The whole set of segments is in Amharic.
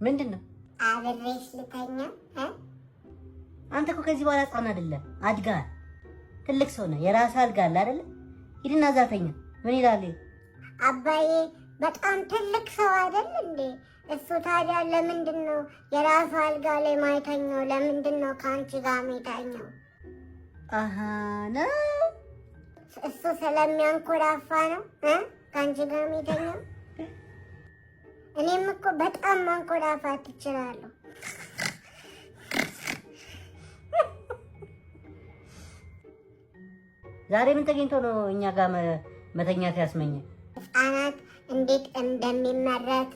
ምንድነው? አብሬሽ ልተኛ? አንተ እኮ ከዚህ በኋላ ህፃን አይደለም፣ አድጋል። ትልቅ ሰው ነህ። የራስህ አልጋ አለ አይደለ? ሂድና እዛ ተኛ። ምን ይላል አባዬ? በጣም ትልቅ ሰው አይደል እንዴ እሱ? ታዲያ ለምንድን ነው የራሱ አልጋ ላይ ማይተኛው? ለምንድን ነው ከአንቺ ጋር የሚተኛው? ነው እሱ ስለሚያንኮራፋ ነው ከአንቺ ጋር የሚተኛው? እኔም እኮ በጣም ማንኮራፋት እችላለሁ። ዛሬ ምን ተገኝቶ ነው እኛ ጋር መተኛት ያስመኘ? ህፃናት እንዴት እንደሚመረቱ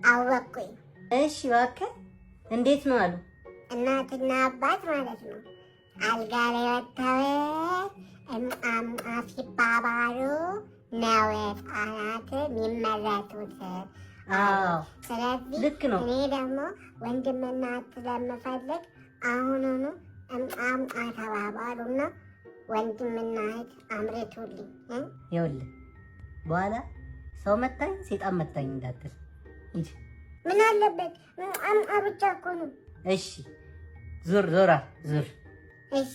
አወቅኩኝ። እሺ እባክህ እንዴት ነው አሉ? እናትና አባት ማለት ነው አልጋ ላይ ወጥተው ሲባባሉ ነው ህፃናት የሚመረቱት። ስለዚህ ልክ ነው። እኔ ደግሞ ወንድምና ስለምፈልግ አሁኑኑ ተባባሉና ወንድምና እህት አምርቱልኝ። ይኸውልህ በኋላ ሰው መታኝ ሴጣን መታኝ እንዳትል። ምን አለበት? ብቻ እኮ ነው። እሺ ዞራ ዙር። እሺ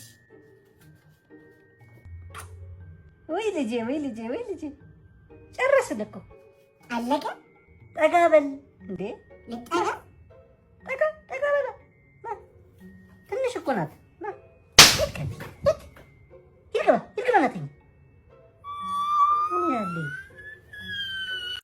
ወይ ልጄ ጨረስን እኮ አለቀ። ጠጋ በል እንዴ! ልጠጋ? ጠጋ በላ። ትንሽ እኮ ናት።